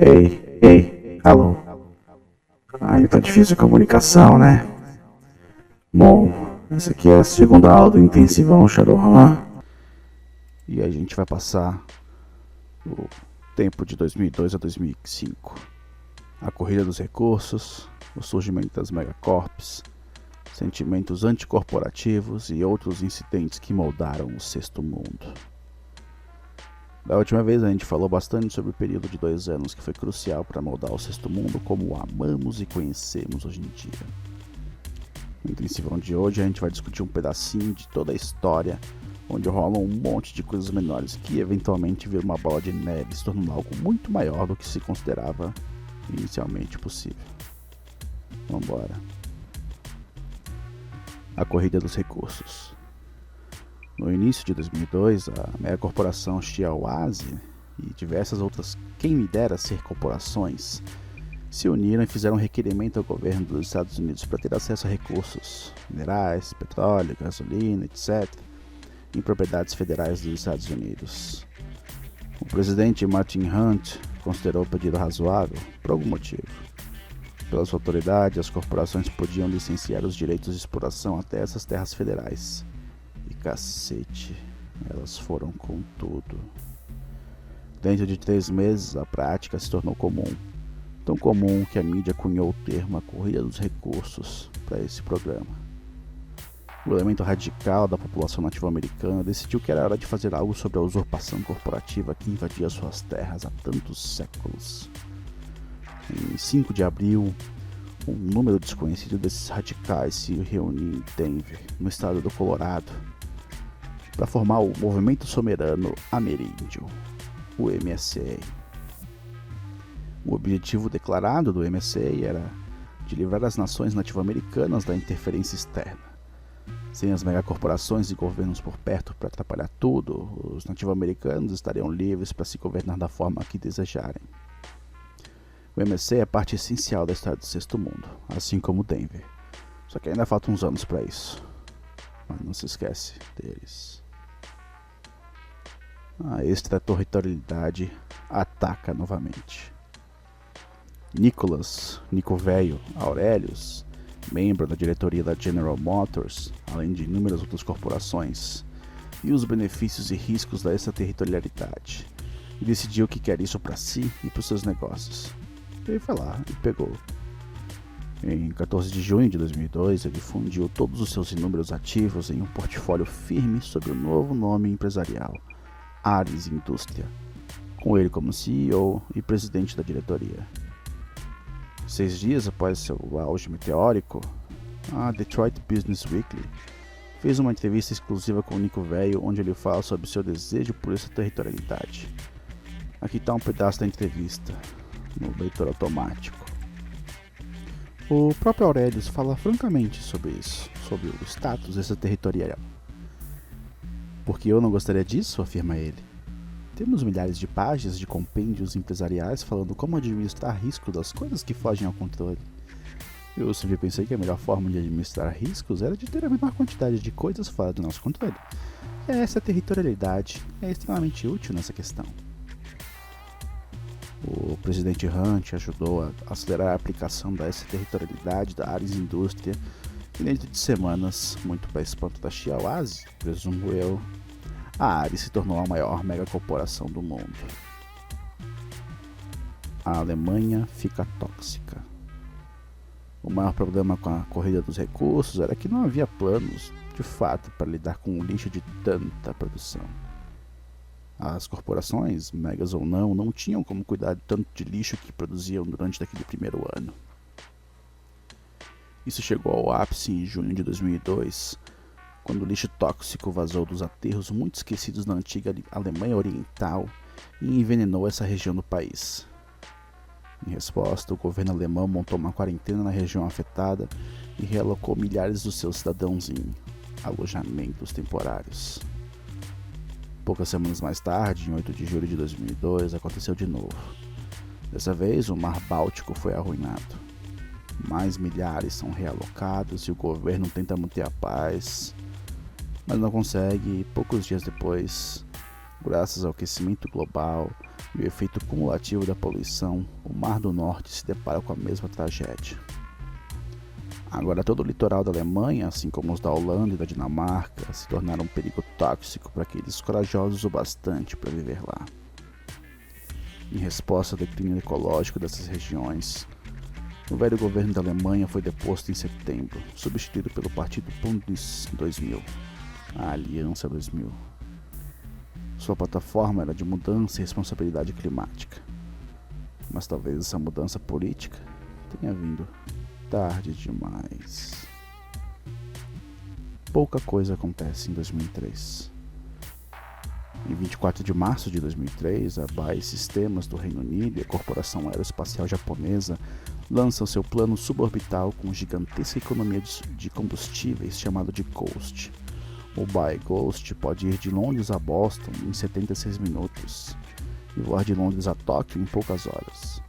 Ei, alô. Aí tá difícil a comunicação, né? Bom, essa aqui é a segunda aula do intensivão Shadowrun. E a gente vai passar o tempo de 2002 a 2005. A corrida dos recursos, o surgimento das megacorps, sentimentos anticorporativos e outros incidentes que moldaram o Sexto Mundo. Da última vez a gente falou bastante sobre o período de 2 anos que foi crucial para moldar o Sexto Mundo como o amamos e conhecemos hoje em dia. No intensivão de hoje a gente vai discutir um pedacinho de toda a história, onde rolam um monte de coisas menores que eventualmente viram uma bola de neve se tornando algo muito maior do que se considerava inicialmente possível. Vambora. A corrida dos recursos. No início de 2002, a megacorporação Shiawazi e diversas outras quem me dera ser corporações se uniram e fizeram um requerimento ao governo dos Estados Unidos para ter acesso a recursos, minerais, petróleo, gasolina, etc., em propriedades federais dos Estados Unidos. O presidente Martin Hunt considerou o pedido razoável por algum motivo. Pelas autoridades, as corporações podiam licenciar os direitos de exploração até essas terras federais. E cacete, elas foram com tudo. Dentro de 3 meses, a prática se tornou comum. Tão comum que a mídia cunhou o termo a corrida dos recursos para esse programa. O elemento radical da população nativa-americana decidiu que era hora de fazer algo sobre a usurpação corporativa que invadia suas terras há tantos séculos. Em 5 de abril, um número desconhecido desses radicais se reuniu em Denver, no estado do Colorado, para formar o Movimento Soberano Ameríndio, o MSA. O objetivo declarado do MSA era de livrar as nações nativo-americanas da interferência externa. Sem as megacorporações e governos por perto para atrapalhar tudo, os nativo-americanos estariam livres para se governar da forma que desejarem. O MSA é parte essencial da história do Sexto Mundo, assim como Denver. Só que ainda faltam uns anos para isso. Mas não se esquece deles. A extraterritorialidade ataca novamente. Nico Velho Aurelius, membro da diretoria da General Motors, além de inúmeras outras corporações, viu os benefícios e riscos da extraterritorialidade e decidiu que quer isso para si e para os seus negócios. Ele foi lá e pegou. Em 14 de junho de 2002, ele fundiu todos os seus inúmeros ativos em um portfólio firme sob o novo nome empresarial, Ares Indústria, com ele como CEO e presidente da diretoria. 6 dias após seu auge meteórico, a Detroit Business Weekly fez uma entrevista exclusiva com o Nico Velho, onde ele fala sobre seu desejo por essa territorialidade. Aqui está um pedaço da entrevista, no leitor automático. O próprio Aurelius fala francamente sobre isso, sobre o status extraterritorial. Porque eu não gostaria disso, afirma ele. Temos milhares de páginas de compêndios empresariais falando como administrar risco das coisas que fogem ao controle. Eu sempre pensei que a melhor forma de administrar riscos era de ter a menor quantidade de coisas fora do nosso controle. E essa territorialidade é extremamente útil nessa questão. O presidente Hunt ajudou a acelerar a aplicação da extraterritorialidade da Ares Indústria e dentro de semanas, muito para espanto da Shiawazi, presumo eu, a Ares se tornou a maior megacorporação do mundo. A Alemanha fica tóxica. O maior problema com a corrida dos recursos era que não havia planos, de fato, para lidar com o lixo de tanta produção. As corporações, megas ou não tinham como cuidar de tanto de lixo que produziam durante aquele primeiro ano. Isso chegou ao ápice em junho de 2002, quando o lixo tóxico vazou dos aterros muito esquecidos na antiga Alemanha Oriental e envenenou essa região do país. Em resposta, o governo alemão montou uma quarentena na região afetada e realocou milhares dos seus cidadãos em alojamentos temporários. Poucas semanas mais tarde, em 8 de julho de 2002, aconteceu de novo. Dessa vez, o Mar Báltico foi arruinado. Mais milhares são realocados e o governo tenta manter a paz, mas não consegue e poucos dias depois, graças ao aquecimento global, E o efeito cumulativo da poluição, o Mar do Norte se depara com a mesma tragédia. Agora todo o litoral da Alemanha, assim como os da Holanda e da Dinamarca, se tornaram um perigo tóxico para aqueles corajosos o bastante para viver lá. Em resposta ao declínio ecológico dessas regiões, o velho governo da Alemanha foi deposto em setembro, substituído pelo partido Bündnis 2000, a Aliança 2000. Sua plataforma era de mudança e responsabilidade climática. Mas talvez essa mudança política tenha vindo tarde demais. Pouca coisa acontece em 2003. Em 24 de março de 2003, a BAE Systems do Reino Unido e a Corporação Aeroespacial Japonesa lançam seu plano suborbital com gigantesca economia de combustíveis chamado de Ghost. O BAE Ghost pode ir de Londres a Boston em 76 minutos e voar de Londres a Tóquio em poucas horas.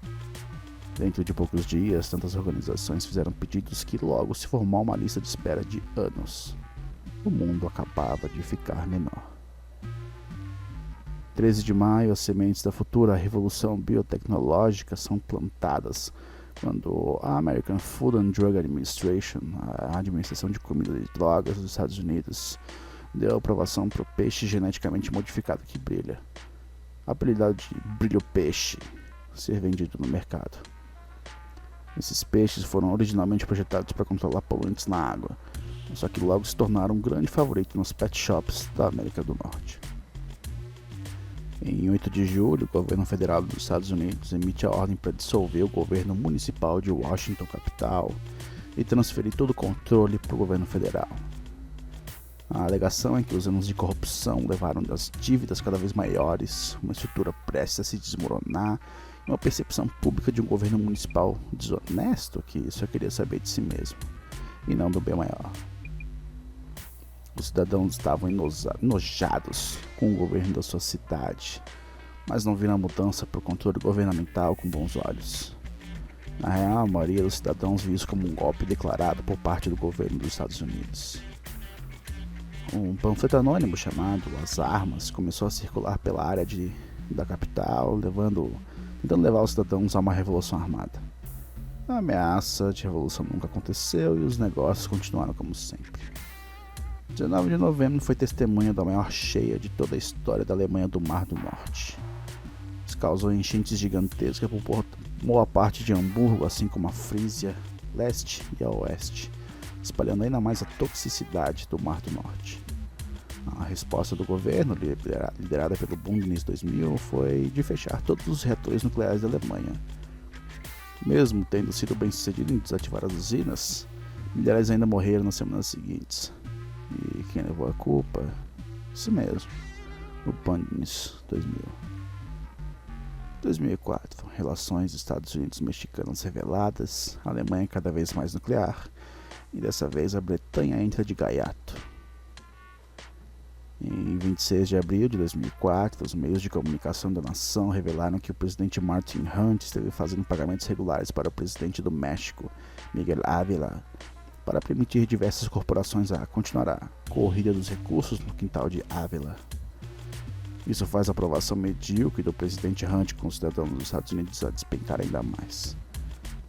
Dentro de poucos dias, tantas organizações fizeram pedidos que logo se formou uma lista de espera de anos. O mundo acabava de ficar menor. 13 de maio, as sementes da futura revolução biotecnológica são plantadas quando a American Food and Drug Administration, a Administração de Comida e Drogas dos Estados Unidos, deu aprovação para o peixe geneticamente modificado que brilha, apelidado de brilho-peixe, ser vendido no mercado. Esses peixes foram originalmente projetados para controlar poluentes na água, só que logo se tornaram um grande favorito nos pet shops da América do Norte. Em 8 de julho, o governo federal dos Estados Unidos emite a ordem para dissolver o governo municipal de Washington, capital, e transferir todo o controle para o governo federal. A alegação é que os anos de corrupção levaram às dívidas cada vez maiores, uma estrutura prestes a se desmoronar e uma percepção pública de um governo municipal desonesto que só queria saber de si mesmo, e não do bem maior. Os cidadãos estavam enojados com o governo da sua cidade, mas não viram a mudança para o controle governamental com bons olhos. Na real, a maioria dos cidadãos viu isso como um golpe declarado por parte do governo dos Estados Unidos. Um panfleto anônimo chamado As Armas começou a circular pela área da capital, tentando levar os cidadãos a uma revolução armada. A ameaça de revolução nunca aconteceu e os negócios continuaram como sempre. 19 de novembro foi testemunha da maior cheia de toda a história da Alemanha do Mar do Norte. Isso causou enchentes gigantescas por boa parte de Hamburgo, assim como a Frísia, leste e a oeste, espalhando ainda mais a toxicidade do Mar do Norte. A resposta do governo, liderada pelo Bündnis 2000, foi de fechar todos os reatores nucleares da Alemanha. Mesmo tendo sido bem sucedido em desativar as usinas, milhares ainda morreram nas semanas seguintes. E quem levou a culpa? Isso mesmo, o Bündnis 2000. 2004, relações Estados Unidos-mexicanas reveladas, a Alemanha cada vez mais nuclear, e dessa vez a Bretanha entra de gaiato. Em 26 de abril de 2004, os meios de comunicação da nação revelaram que o presidente Martin Hunt esteve fazendo pagamentos regulares para o presidente do México, Miguel Ávila, para permitir diversas corporações a continuar a corrida dos recursos no quintal de Ávila. Isso faz a aprovação medíocre do presidente Hunt com os cidadãos dos Estados Unidos a despencar ainda mais.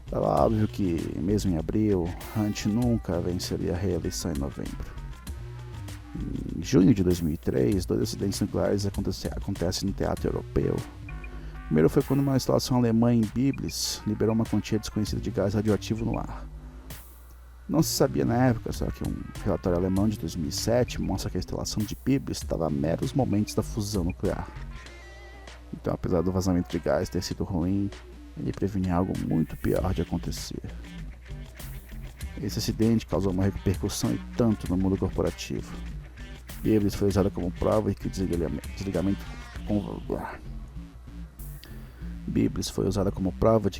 Estava óbvio que, mesmo em abril, Hunt nunca venceria a reeleição em novembro. Em junho de 2003, 2 acidentes nucleares acontecem no teatro europeu. O primeiro foi quando uma instalação alemã em Biblis liberou uma quantia desconhecida de gás radioativo no ar. Não se sabia na época, só que um relatório alemão de 2007 mostra que a instalação de Biblis estava a meros momentos da fusão nuclear. Então, apesar do vazamento de gás ter sido ruim, ele prevenia algo muito pior de acontecer. Esse acidente causou uma repercussão e tanto no mundo corporativo. Biblis foi usada como prova de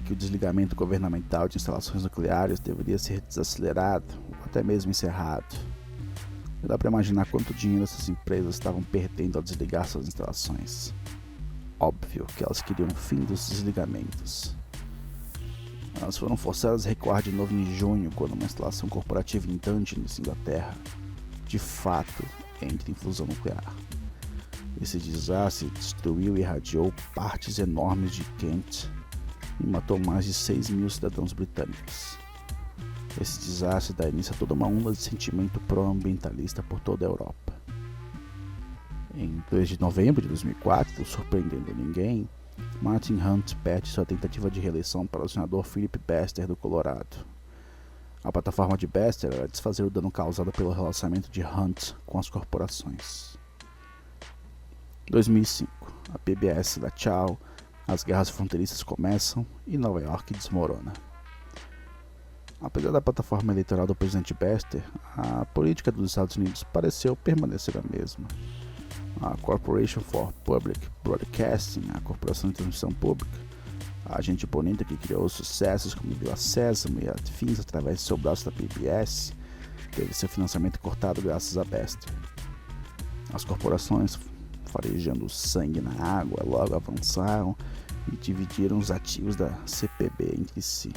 que o desligamento governamental de instalações nucleares deveria ser desacelerado ou até mesmo encerrado. Não dá para imaginar quanto dinheiro essas empresas estavam perdendo ao desligar suas instalações. Óbvio que elas queriam o fim dos desligamentos. Elas foram forçadas a recuar de novo em junho, quando uma instalação corporativa em Dungeness, Inglaterra, de fato entra em fusão nuclear. Esse desastre destruiu e irradiou partes enormes de Kent e matou mais de 6 mil cidadãos britânicos. Esse desastre dá início a toda uma onda de sentimento pró-ambientalista por toda a Europa. Em 2 de novembro de 2004, surpreendendo ninguém, Martin Hunt perde sua tentativa de reeleição para o senador Philip Bester do Colorado. A plataforma de Bester era desfazer o dano causado pelo relacionamento de Hunt com as corporações. 2005, a PBS dá tchau, as guerras fronteiriças começam e Nova York desmorona. Apesar da plataforma eleitoral do presidente Bester, a política dos Estados Unidos pareceu permanecer a mesma. A Corporation for Public Broadcasting, a Corporação de Transmissão Pública, a agente bonita que criou sucessos como Vila Sésamo e afins através de seu braço da PBS, teve seu financiamento cortado graças a Bester. As corporações, farejando sangue na água, logo avançaram e dividiram os ativos da CPB entre si.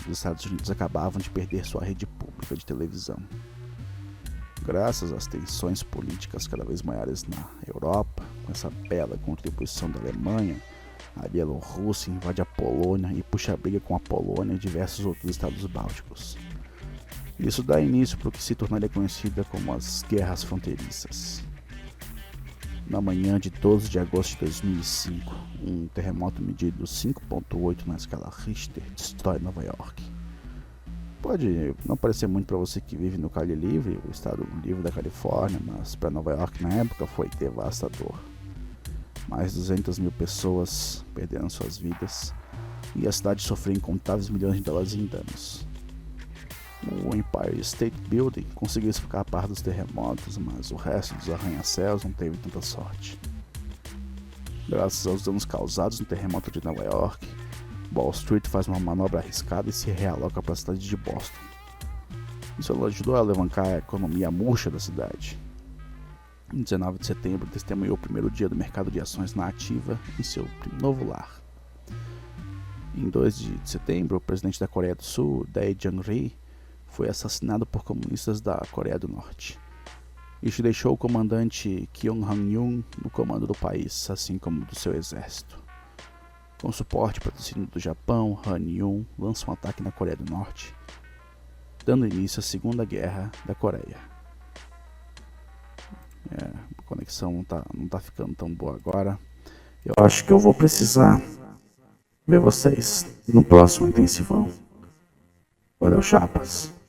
Os Estados Unidos acabavam de perder sua rede pública de televisão. Graças às tensões políticas cada vez maiores na Europa, com essa bela contribuição da Alemanha, a Bielorrússia invade a Polônia e puxa a briga com a Polônia e diversos outros estados bálticos. Isso dá início para o que se tornaria conhecida como as Guerras Fronteiriças. Na manhã de 12 de agosto de 2005, um terremoto medido 5.8 na escala Richter destrói Nova York. Pode não parecer muito para você que vive no Cali Livre, o estado livre da Califórnia, mas para Nova York na época foi devastador. Mais de 200 mil pessoas perderam suas vidas e a cidade sofreu incontáveis milhões de dólares em danos. O Empire State Building conseguiu escapar a par dos terremotos, mas o resto dos arranha-céus não teve tanta sorte. Graças aos danos causados no terremoto de Nova York, Wall Street faz uma manobra arriscada e se realoca para a cidade de Boston. Isso ajudou a alavancar a economia murcha da cidade. Em 19 de setembro, testemunhou o primeiro dia do mercado de ações na ativa em seu novo lar. Em 2 de setembro, o presidente da Coreia do Sul, Dae Jung-ri, foi assassinado por comunistas da Coreia do Norte. Isso deixou o comandante Kyung Han-yoon no comando do país, assim como do seu exército. Com suporte e patrocínio do Japão, Han-yoon lança um ataque na Coreia do Norte, dando início à Segunda Guerra da Coreia. A conexão não tá ficando tão boa agora. Eu acho que eu vou precisar ver vocês no próximo intensivão. Valeu, chapas!